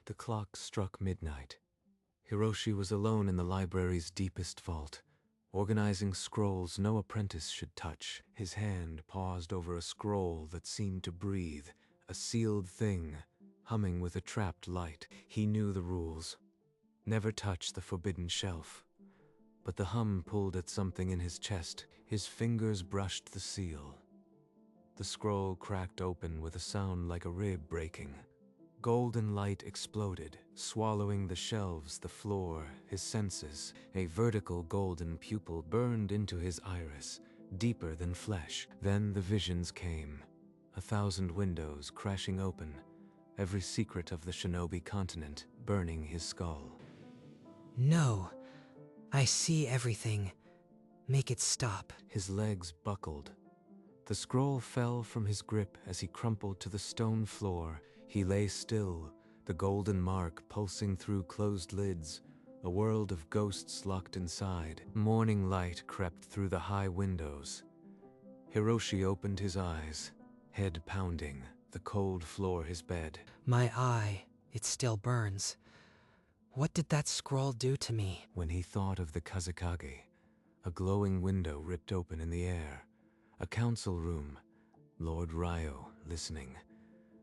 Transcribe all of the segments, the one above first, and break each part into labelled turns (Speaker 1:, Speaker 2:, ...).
Speaker 1: The clock struck midnight. Hiroshi was alone in the library's deepest vault, organizing scrolls no apprentice should touch. His hand paused over a scroll that seemed to breathe, a sealed thing, humming with a trapped light. He knew the rules. Never touch the forbidden shelf. But the hum pulled at something in his chest. His fingers brushed the seal. The scroll cracked open with a sound like a rib breaking. Golden light exploded, swallowing the shelves, the floor, his senses. A vertical golden pupil burned into his iris, deeper than flesh. Then the visions came. 1,000 windows crashing open, every secret of the Shinobi continent burning his skull.
Speaker 2: No, I see everything. Make it stop.
Speaker 1: His legs buckled. The scroll fell from his grip as he crumpled to the stone floor. He lay still, the golden mark pulsing through closed lids, a world of ghosts locked inside. Morning light crept through the high windows. Hiroshi opened his eyes, head pounding, the cold floor his bed.
Speaker 2: My eye, it still burns. What did that scroll do to me?
Speaker 1: When he thought of the Kazekage, a glowing window ripped open in the air, a council room, Lord Ryo listening,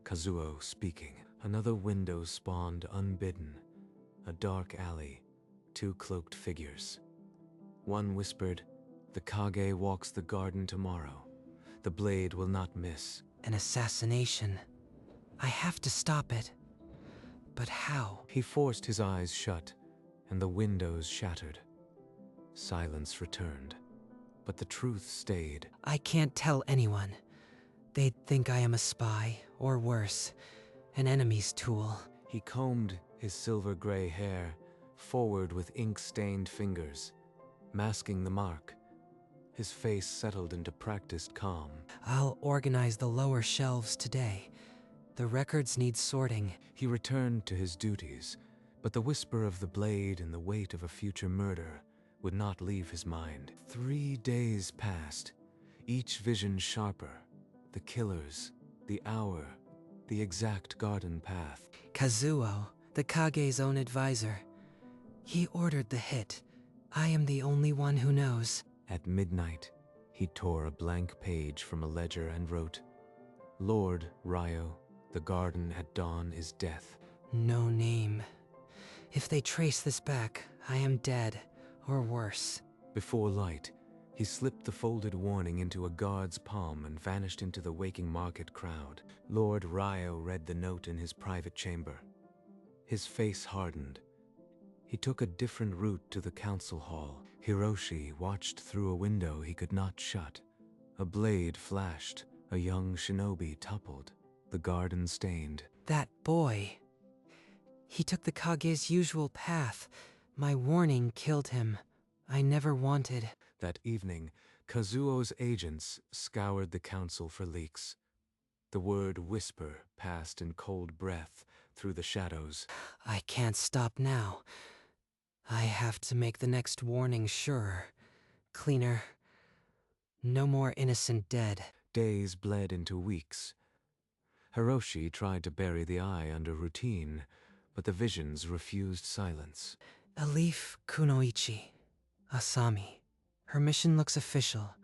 Speaker 1: Kazuo speaking. Another window spawned unbidden, a dark alley, 2 cloaked figures. One whispered, "The Kage walks the garden tomorrow. The blade will not miss."
Speaker 2: An assassination. I have to stop it. But how?
Speaker 1: He forced his eyes shut, and the windows shattered. Silence returned, but the truth stayed.
Speaker 2: I can't tell anyone. They'd think I am a spy, or worse, an enemy's tool.
Speaker 1: He combed his silver-gray hair forward with ink-stained fingers, masking the mark. His face settled into practiced calm.
Speaker 2: I'll organize the lower shelves today. The records need sorting.
Speaker 1: He returned to his duties, but the whisper of the blade and the weight of a future murder would not leave his mind. 3 days passed, each vision sharper. The killers, the hour, the exact garden path.
Speaker 2: Kazuo, the Kage's own advisor. He ordered the hit. I am the only one who knows.
Speaker 1: At midnight, he tore a blank page from a ledger and wrote, "Lord Ryo, the garden at dawn is death."
Speaker 2: No name. If they trace this back, I am dead, or worse.
Speaker 1: Before light, he slipped the folded warning into a guard's palm and vanished into the waking market crowd. Lord Ryo read the note in his private chamber. His face hardened. He took a different route to the council hall. Hiroshi watched through a window he could not shut. A blade flashed, a young shinobi toppled, the garden stained.
Speaker 2: That boy. He took the Kage's usual path. My warning killed him. I never wanted.
Speaker 1: That evening, Kazuo's agents scoured the council for leaks. The word whisper passed in cold breath through the shadows.
Speaker 2: I can't stop now. I have to make the next warning surer, cleaner. No more innocent dead.
Speaker 1: Days bled into weeks. Hiroshi tried to bury the eye under routine, but the visions refused silence.
Speaker 2: Elif Kunoichi, Asami. Her mission looks official,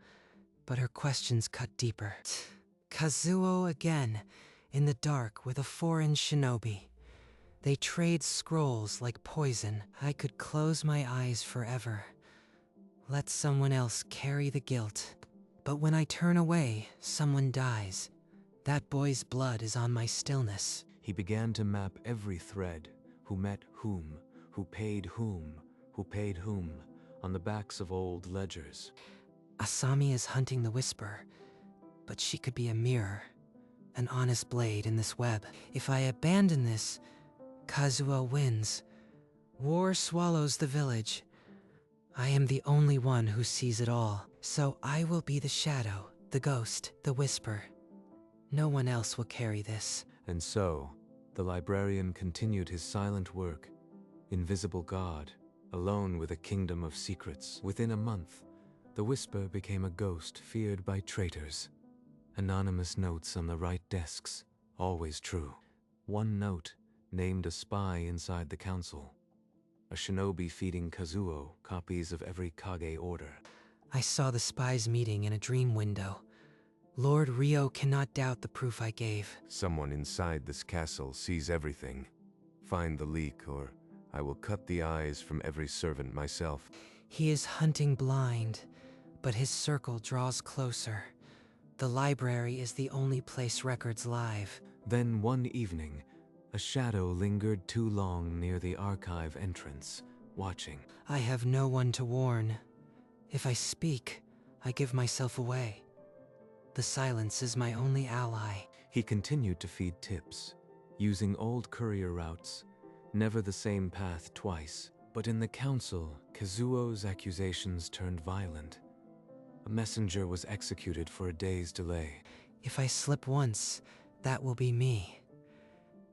Speaker 2: but her questions cut deeper. Kazuo again, in the dark with a foreign shinobi. They trade scrolls like poison. I could close my eyes forever. Let someone else carry the guilt. But when I turn away, someone dies. That boy's blood is on my stillness.
Speaker 1: He began to map every thread, who met whom, who paid whom, on the backs of old ledgers.
Speaker 2: Asami is hunting the Whisper, but she could be a mirror, an honest blade in this web. If I abandon this, Kazuo wins. War swallows the village. I am the only one who sees it all, so I will be the shadow, the ghost, the whisper. No one else will carry this.
Speaker 1: And so, the librarian continued his silent work, invisible god, alone with a kingdom of secrets. Within a month, the whisper became a ghost feared by traitors. Anonymous notes on the right desks, always true. One note, named a spy inside the council. A shinobi feeding Kazuo copies of every Kage order.
Speaker 2: I saw the spies meeting in a dream window. Lord Ryo cannot doubt the proof I gave.
Speaker 3: Someone inside this castle sees everything. Find the leak, or I will cut the eyes from every servant myself.
Speaker 2: He is hunting blind, but his circle draws closer. The library is the only place records live.
Speaker 1: Then one evening, a shadow lingered too long near the archive entrance, watching.
Speaker 2: I have no one to warn. If I speak, I give myself away. The silence is my only ally.
Speaker 1: He continued to feed tips, using old courier routes, never the same path twice. But in the council, Kazuo's accusations turned violent. A messenger was executed for a day's delay.
Speaker 2: If I slip once, that will be me.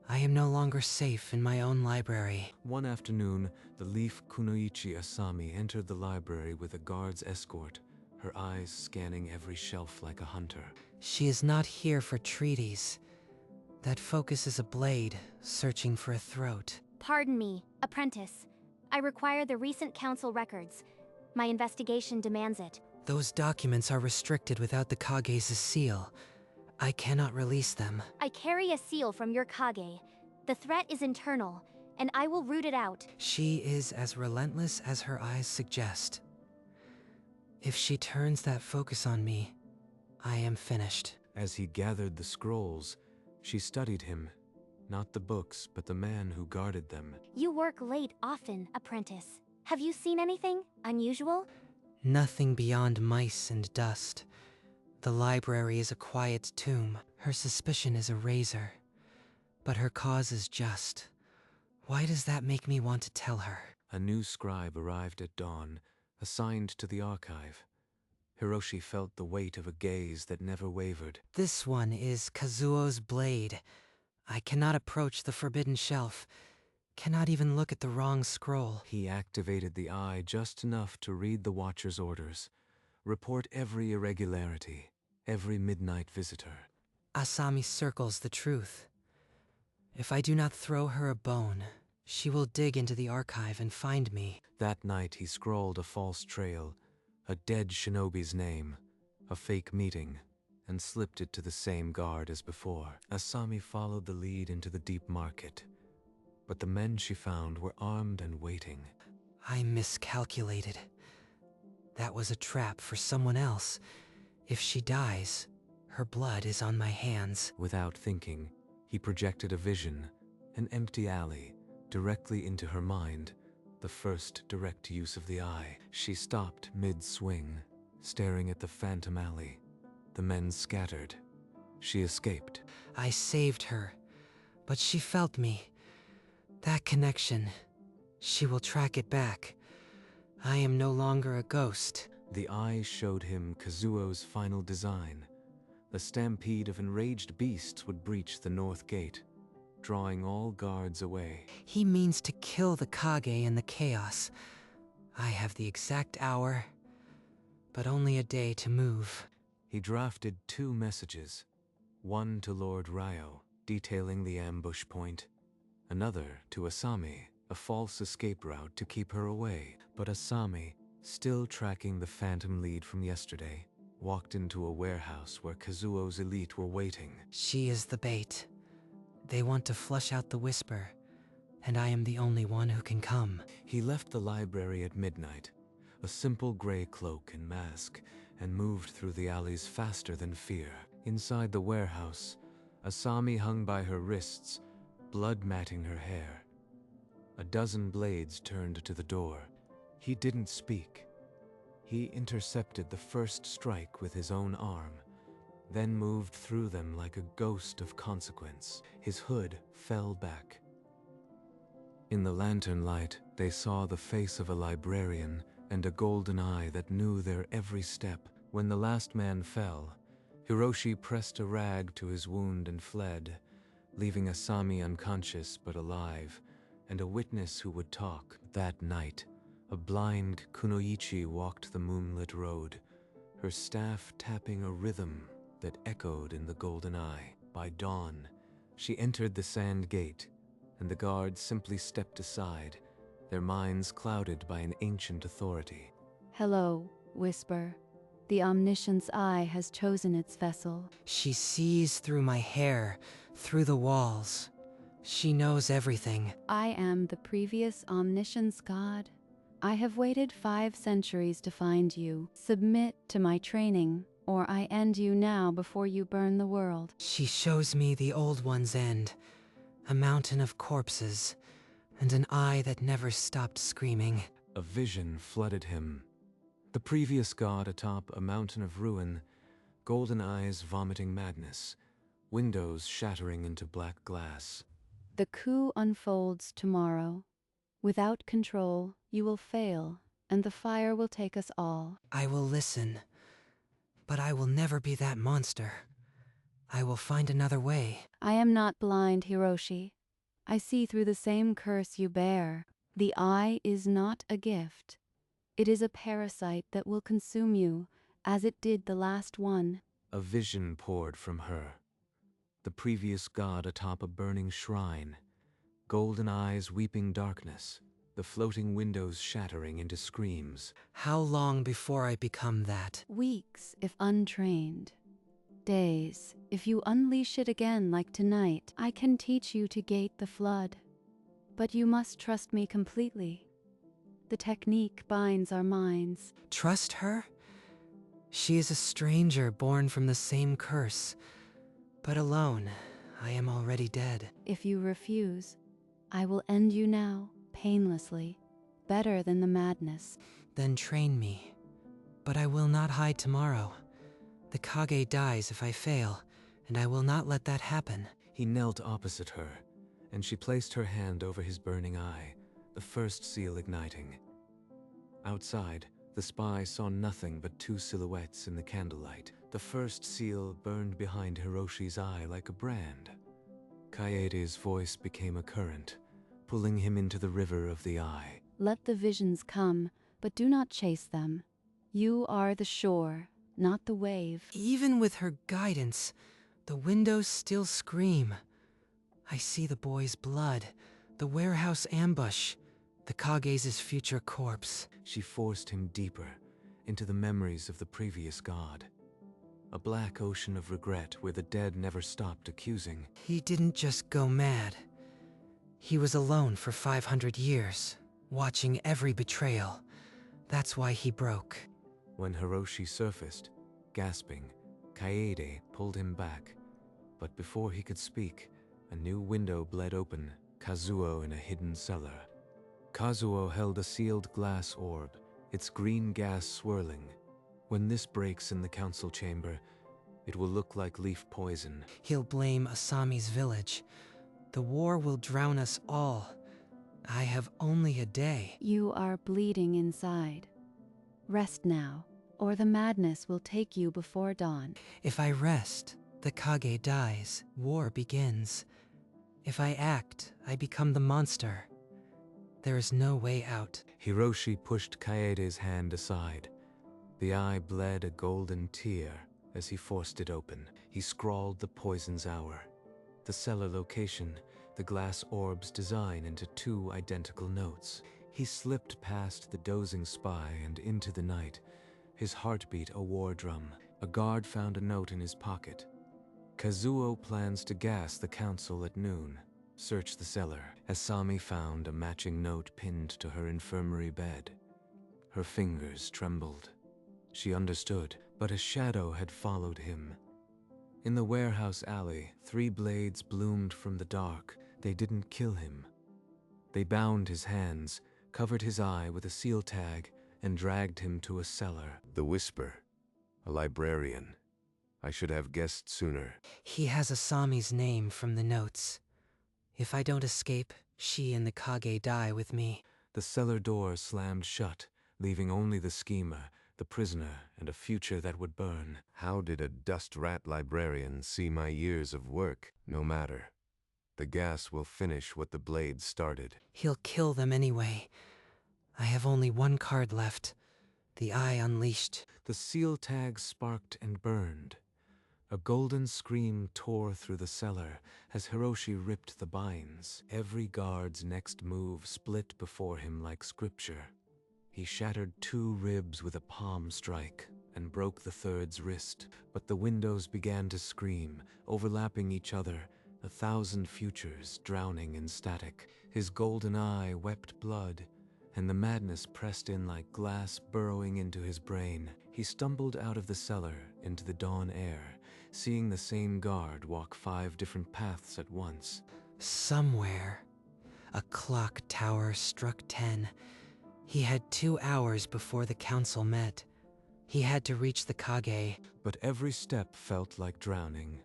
Speaker 2: I am no longer safe in my own library.
Speaker 1: One afternoon, the leaf Kunoichi Asami entered the library with a guard's escort, her eyes scanning every shelf like a hunter.
Speaker 2: She is not here for treaties. That focus is a blade, searching for a throat.
Speaker 4: Pardon me, apprentice. I require the recent council records. My investigation demands it.
Speaker 2: Those documents are restricted without the Kage's seal. I cannot release them.
Speaker 4: I carry a seal from your Kage. The threat is internal, and I will root it out.
Speaker 2: She is as relentless as her eyes suggest. If she turns that focus on me, I am finished.
Speaker 1: As he gathered the scrolls, she studied him, not the books, but the man who guarded them.
Speaker 4: You work late often, apprentice. Have you seen anything unusual?
Speaker 2: Nothing beyond mice and dust. The library is a quiet tomb. Her suspicion is a razor. But her cause is just. Why does that make me want to tell her?
Speaker 1: A new scribe arrived at dawn, assigned to the archive. Hiroshi felt the weight of a gaze that never wavered.
Speaker 2: This one is Kazuo's blade. I cannot approach the forbidden shelf. Cannot even look at the wrong scroll.
Speaker 1: He activated the eye just enough to read the Watcher's orders. Report every irregularity, every midnight visitor.
Speaker 2: Asami circles the truth. If I do not throw her a bone, she will dig into the archive and find me.
Speaker 1: That night he scrawled a false trail, a dead shinobi's name, a fake meeting, and slipped it to the same guard as before. Asami followed the lead into the deep market, but the men she found were armed and waiting.
Speaker 2: I miscalculated. That was a trap for someone else. If she dies, her blood is on my hands.
Speaker 1: Without thinking, he projected a vision, an empty alley, directly into her mind, the first direct use of the eye. She stopped mid-swing, staring at the phantom alley. The men scattered. She escaped.
Speaker 2: I saved her, but she felt me. That connection, she will track it back. I am no longer a ghost.
Speaker 1: The eye showed him Kazuo's final design. The stampede of enraged beasts would breach the north gate, drawing all guards away.
Speaker 2: He means to kill the Kage in the chaos. I have the exact hour, but only a day to move.
Speaker 1: He drafted 2 messages, one to Lord Ryo, detailing the ambush point, another to Asami, a false escape route to keep her away. But Asami, still tracking the phantom lead from yesterday, walked into a warehouse where Kazuo's elite were waiting.
Speaker 2: She is the bait. They want to flush out the whisper, and I am the only one who can come.
Speaker 1: He left the library at midnight, a simple gray cloak and mask, and moved through the alleys faster than fear. Inside the warehouse, Asami hung by her wrists, blood matting her hair. A dozen blades turned to the door. He didn't speak. He intercepted the first strike with his own arm, then moved through them like a ghost of consequence. His hood fell back. In the lantern light, they saw the face of a librarian and a golden eye that knew their every step. When the last man fell, Hiroshi pressed a rag to his wound and fled, leaving Asami unconscious but alive, and a witness who would talk. That night, a blind Kunoichi walked the moonlit road, her staff tapping a rhythm that echoed in the golden eye. By dawn, she entered the sand gate, and the guards simply stepped aside, their minds clouded by an ancient authority.
Speaker 5: Hello, Whisper. The Omniscience Eye has chosen its vessel.
Speaker 2: She sees through my hair, through the walls. She knows everything.
Speaker 5: I am the previous Omniscience God. I have waited 5 centuries to find you. Submit to my training, or I end you now before you burn the world.
Speaker 2: She shows me the old one's end, a mountain of corpses, and an eye that never stopped screaming.
Speaker 1: A vision flooded him. The previous god atop a mountain of ruin, golden eyes vomiting madness, windows shattering into black glass.
Speaker 5: The coup unfolds tomorrow. Without control, you will fail, and the fire will take us all.
Speaker 2: I will listen, but I will never be that monster. I will find another way.
Speaker 5: I am not blind, Hiroshi. I see through the same curse you bear. The eye is not a gift. It is a parasite that will consume you, as it did the last one.
Speaker 1: A vision poured from her. The previous god atop a burning shrine, golden eyes weeping darkness, the floating windows shattering into screams.
Speaker 2: How long before I become that?
Speaker 5: Weeks, if untrained. Days, if you unleash it again like tonight. I can teach you to gate the flood. But you must trust me completely. The technique binds our minds.
Speaker 2: Trust her? She is a stranger born from the same curse. But alone, I am already dead.
Speaker 5: If you refuse, I will end you now, painlessly, better than the madness.
Speaker 2: Then train me. But I will not hide tomorrow. The Kage dies if I fail, and I will not let that happen.
Speaker 1: He knelt opposite her, and she placed her hand over his burning eye, the first seal igniting. Outside, the spy saw nothing but 2 silhouettes in the candlelight. The first seal burned behind Hiroshi's eye like a brand. Kaede's voice became a current, pulling him into the river of the eye.
Speaker 5: Let the visions come, but do not chase them. You are the shore, not the wave.
Speaker 2: Even with her guidance, the windows still scream. I see the boy's blood, the warehouse ambush, the Kage's future corpse.
Speaker 1: She forced him deeper, into the memories of the previous god. A black ocean of regret where the dead never stopped accusing.
Speaker 2: He didn't just go mad. He was alone for 500 years, watching every betrayal. That's why he broke.
Speaker 1: When Hiroshi surfaced, gasping, Kaede pulled him back. But before he could speak, a new window bled open, Kazuo in a hidden cellar. Kazuo held a sealed glass orb, its green gas swirling. When this breaks in the council chamber, it will look like leaf poison.
Speaker 2: He'll blame Asami's village. The war will drown us all. I have only a day.
Speaker 5: You are bleeding inside. Rest now, or the madness will take you before dawn.
Speaker 2: If I rest, the Kage dies, war begins. If I act, I become the monster. There is no way out.
Speaker 1: Hiroshi pushed Kaede's hand aside. The eye bled a golden tear as he forced it open. He scrawled the poison's hour, the cellar location, the glass orb's design into 2 identical notes. He slipped past the dozing spy and into the night, his heartbeat a war drum. A guard found a note in his pocket. Kazuo plans to gas the council at noon. Search the cellar. Asami found a matching note pinned to her infirmary bed. Her fingers trembled. She understood, but a shadow had followed him. In the warehouse alley, 3 blades bloomed from the dark. They didn't kill him. They bound his hands, covered his eye with a seal tag, and dragged him to a cellar.
Speaker 3: The Whisper. A librarian. I should have guessed sooner.
Speaker 2: He has Asami's name from the notes. If I don't escape, she and the Kage die with me.
Speaker 1: The cellar door slammed shut, leaving only the schemer, the prisoner, and a future that would burn.
Speaker 3: How did a dust rat librarian see my years of work? No matter. The gas will finish what the blade started.
Speaker 2: He'll kill them anyway. I have only 1 card left. The Eye Unleashed.
Speaker 1: The seal tag sparked and burned. A golden scream tore through the cellar as Hiroshi ripped the binds. Every guard's next move split before him like scripture. He shattered 2 ribs with a palm strike and broke the third's wrist, but the windows began to scream, overlapping each other, 1,000 futures drowning in static. His golden eye wept blood, and the madness pressed in like glass burrowing into his brain. He stumbled out of the cellar into the dawn air, seeing the same guard walk 5 different paths at once.
Speaker 2: Somewhere, a clock tower struck 10. He had 2 hours before the council met. He had to reach the Kage.
Speaker 1: But every step felt like drowning.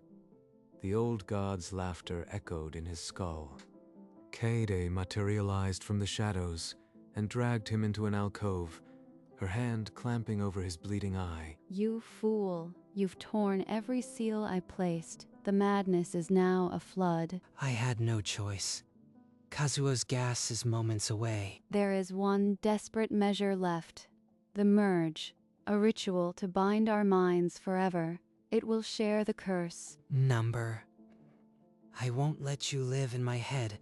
Speaker 1: The old god's laughter echoed in his skull. Kaede materialized from the shadows and dragged him into an alcove, her hand clamping over his bleeding eye.
Speaker 5: You fool. You've torn every seal I placed. The madness is now a flood.
Speaker 2: I had no choice. Kazuo's gas is moments away.
Speaker 5: There is one desperate measure left. The merge. A ritual to bind our minds forever. It will share the curse.
Speaker 2: Number. I won't let you live in my head.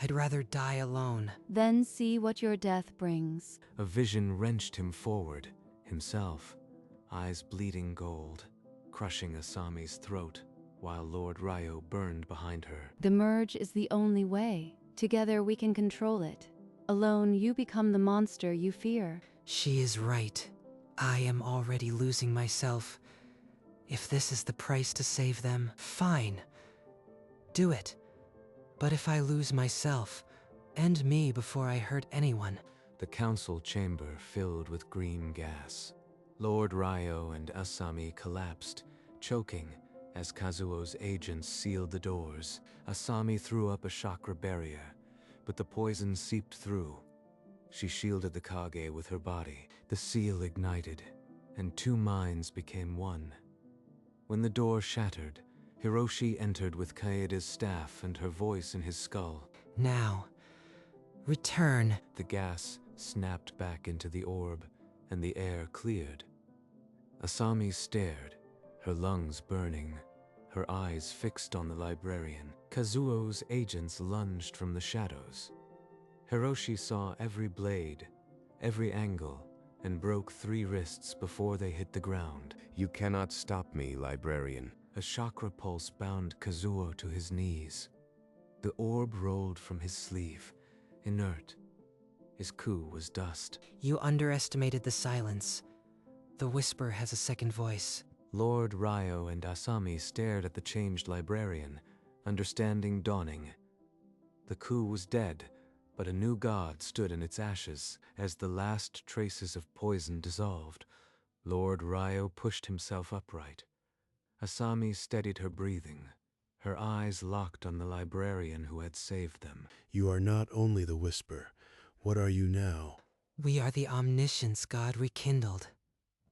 Speaker 2: I'd rather die alone.
Speaker 5: Then see what your death brings.
Speaker 1: A vision wrenched him forward, himself, eyes bleeding gold, crushing Asami's throat, while Lord Ryo burned behind her.
Speaker 5: The merge is the only way. Together we can control it. Alone you become the monster you fear.
Speaker 2: She is right. I am already losing myself. If this is the price to save them, fine. Do it. But if I lose myself, end me before I hurt anyone.
Speaker 1: The council chamber filled with green gas. Lord Ryo and Asami collapsed, choking, as Kazuo's agents sealed the doors. Asami threw up a chakra barrier, but the poison seeped through. She shielded the Kage with her body. The seal ignited, and 2 minds became one. When the door shattered, Hiroshi entered with Kaede's staff and her voice in his skull.
Speaker 2: Now, return.
Speaker 1: The gas snapped back into the orb, and the air cleared. Asami stared, her lungs burning, her eyes fixed on the librarian. Kazuo's agents lunged from the shadows. Hiroshi saw every blade, every angle, and broke 3 wrists before they hit the ground.
Speaker 3: You cannot stop me, librarian.
Speaker 1: A chakra pulse bound Kazuo to his knees. The orb rolled from his sleeve, inert. His coup was dust.
Speaker 2: You underestimated the silence. The whisper has a second voice.
Speaker 1: Lord Ryo and Asami stared at the changed librarian, understanding dawning. The coup was dead, but a new god stood in its ashes as the last traces of poison dissolved. Lord Ryo pushed himself upright. Asami steadied her breathing, her eyes locked on the librarian who had saved them.
Speaker 6: You are not only the Whisper. What are you now?
Speaker 2: We are the Omniscience God rekindled.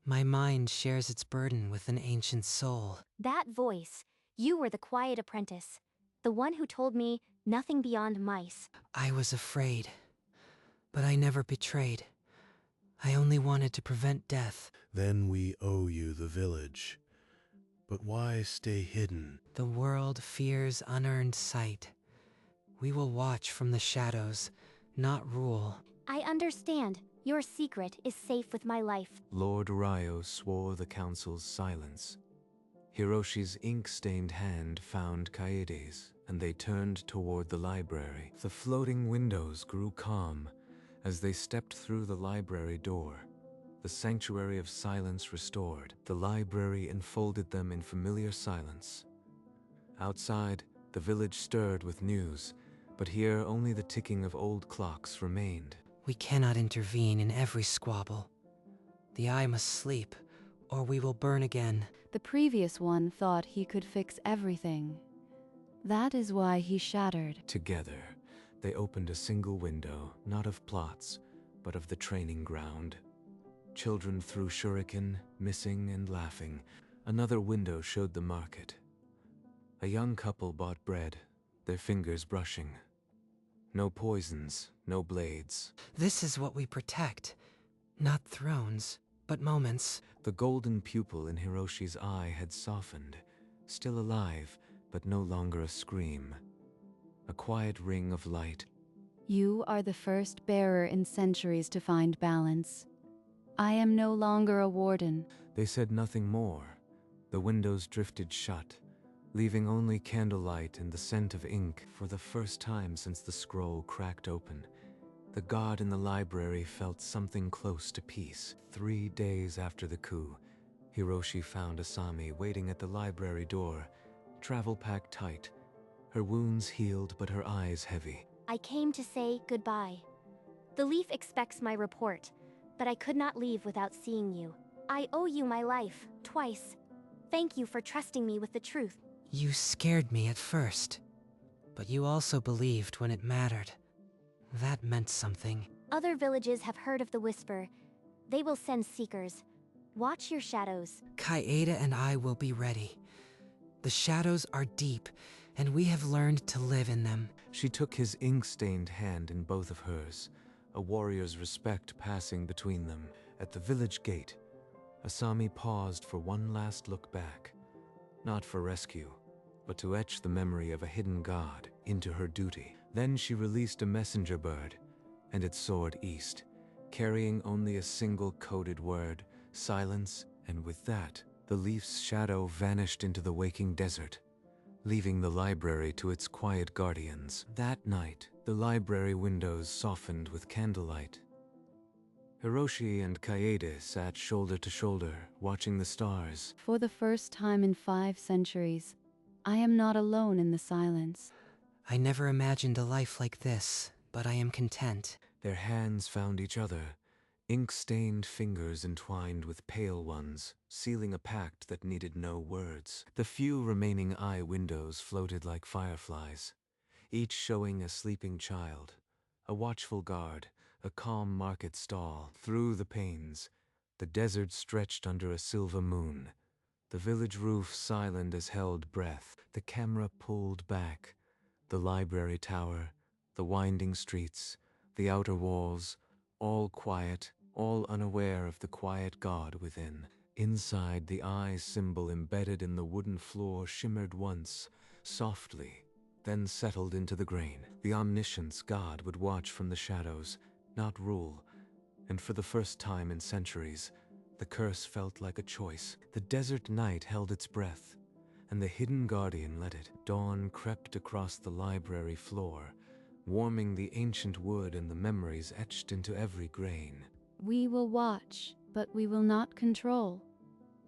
Speaker 2: My mind shares its burden with an ancient soul.
Speaker 4: That voice, you were the quiet apprentice. The one who told me nothing beyond mice.
Speaker 2: I was afraid, but I never betrayed. I only wanted to prevent death.
Speaker 6: Then we owe you the village. But why stay hidden?
Speaker 2: The world fears unearned sight. We will watch from the shadows, not rule.
Speaker 4: I understand. Your secret is safe with my life.
Speaker 1: Lord Ryo swore the council's silence. Hiroshi's ink-stained hand found Kaede's, and they turned toward the library. The floating windows grew calm as they stepped through the library door. The sanctuary of silence restored. The library enfolded them in familiar silence. Outside, the village stirred with news, but here only the ticking of old clocks remained.
Speaker 2: We cannot intervene in every squabble. The eye must sleep, or we will burn again.
Speaker 5: The previous one thought he could fix everything. That is why he shattered.
Speaker 1: Together, they opened a single window, not of plots, but of the training ground. Children threw shuriken, missing and laughing. Another window showed the market. A young couple bought bread, their fingers brushing. No poisons, no blades.
Speaker 2: This is what we protect. Not thrones, but moments.
Speaker 1: The golden pupil in Hiroshi's eye had softened, still alive, but no longer a scream. A quiet ring of light.
Speaker 5: You are the first bearer in centuries to find balance. I am no longer a warden.
Speaker 1: They said nothing more. The windows drifted shut, leaving only candlelight and the scent of ink. For the first time since the scroll cracked open, the god in the library felt something close to peace. 3 days after the coup, Hiroshi found Asami waiting at the library door, travel pack tight, her wounds healed but her eyes heavy.
Speaker 4: I came to say goodbye. The Leaf expects my report, but I could not leave without seeing you. I owe you my life, twice. Thank you for trusting me with the truth.
Speaker 2: You scared me at first, but you also believed when it mattered. That meant something.
Speaker 4: Other villages have heard of the Whisper. They will send seekers. Watch your shadows.
Speaker 2: Kaeda and I will be ready. The shadows are deep, and we have learned to live in them.
Speaker 1: She took his ink-stained hand in both of hers, a warrior's respect passing between them. At the village gate, Asami paused for one last look back, not for rescue, but to etch the memory of a hidden god into her duty. Then she released a messenger bird, and it soared east, carrying only a single coded word, silence, and with that, the Leaf's shadow vanished into the waking desert, leaving the library to its quiet guardians. That night, the library windows softened with candlelight. Hiroshi and Kaede sat shoulder to shoulder, watching the stars.
Speaker 5: For the first time in 5 centuries, I am not alone in the silence.
Speaker 2: I never imagined a life like this, but I am content.
Speaker 1: Their hands found each other, ink-stained fingers entwined with pale ones, sealing a pact that needed no words. The few remaining eye windows floated like fireflies, each showing a sleeping child, a watchful guard, a calm market stall. Through the panes, the desert stretched under a silver moon, the village roof silent as held breath. The camera pulled back, the library tower, the winding streets, the outer walls, all quiet, all unaware of the quiet god within. Inside, the eye symbol embedded in the wooden floor shimmered once, softly, then settled into the grain. The Omniscience god would watch from the shadows, not rule, and for the first time in centuries, the curse felt like a choice. The desert night held its breath, and the hidden guardian let it. Dawn crept across the library floor, warming the ancient wood and the memories etched into every grain.
Speaker 5: We will watch, but we will not control.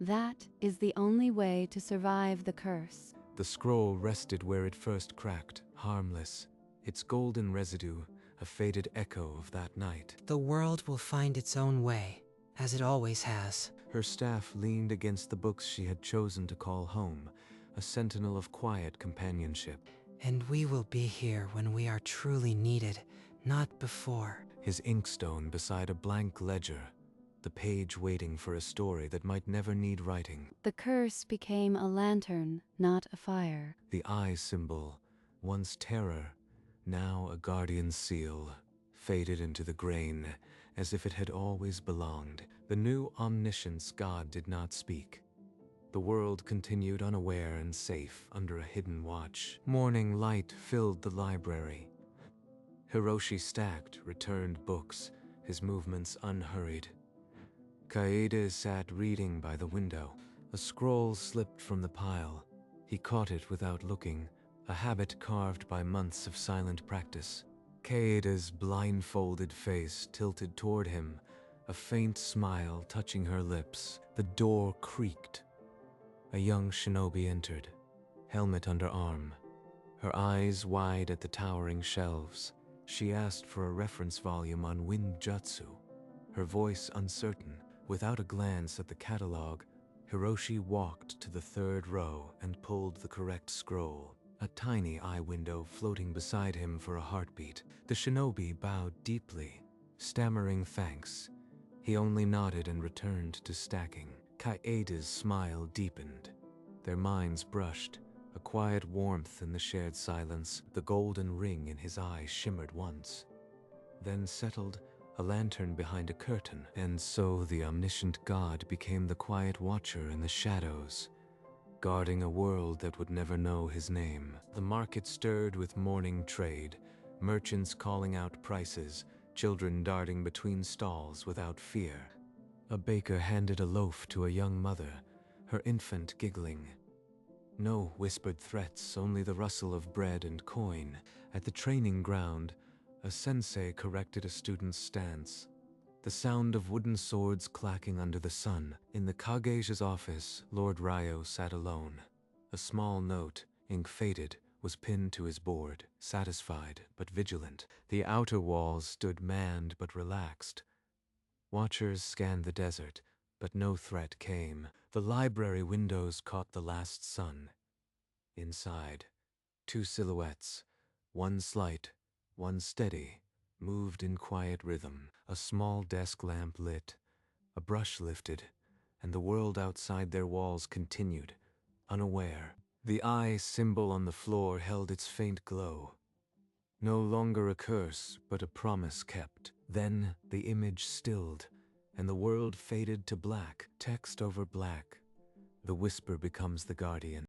Speaker 5: That is the only way to survive the curse.
Speaker 1: The scroll rested where it first cracked, harmless, its golden residue a faded echo of that night.
Speaker 2: The world will find its own way, as it always has.
Speaker 1: Her staff leaned against the books she had chosen to call home, a sentinel of quiet companionship.
Speaker 2: And we will be here when we are truly needed, not before.
Speaker 1: His inkstone beside a blank ledger, the page waiting for a story that might never need writing.
Speaker 5: The curse became a lantern, not a fire.
Speaker 1: The eye symbol, once terror, now a guardian seal, faded into the grain, as if it had always belonged. The new Omniscience god did not speak. The world continued unaware and safe under a hidden watch. Morning light filled the library. Hiroshi stacked returned books, his movements unhurried. Kaede sat reading by the window. A scroll slipped from the pile. He caught it without looking, a habit carved by months of silent practice. Kaede's blindfolded face tilted toward him, a faint smile touching her lips. The door creaked. A young shinobi entered, helmet under arm, her eyes wide at the towering shelves. She asked for a reference volume on wind jutsu, her voice uncertain. Without a glance at the catalog, Hiroshi walked to the 3rd row and pulled the correct scroll, a tiny eye window floating beside him for a heartbeat. The shinobi bowed deeply, stammering thanks. He only nodded and returned to stacking. Kaede's smile deepened. Their minds brushed, a quiet warmth in the shared silence. The golden ring in his eye shimmered once, then settled, a lantern behind a curtain. And so the omniscient god became the quiet watcher in the shadows, guarding a world that would never know his name. The market stirred with morning trade, merchants calling out prices, children darting between stalls without fear. A baker handed a loaf to a young mother, her infant giggling. No whispered threats, only the rustle of bread and coin. At the training ground, a sensei corrected a student's stance. The sound of wooden swords clacking under the sun. In the Kageisha's office, Lord Ryo sat alone. A small note, ink faded, was pinned to his board, satisfied but vigilant. The outer walls stood manned but relaxed. Watchers scanned the desert, but no threat came. The library windows caught the last sun. Inside, two silhouettes, one slight, one steady, moved in quiet rhythm. A small desk lamp lit, a brush lifted, and the world outside their walls continued, unaware. The eye symbol on the floor held its faint glow. No longer a curse, but a promise kept. Then the image stilled, and the world faded to black, text over black. The whisper becomes the guardian.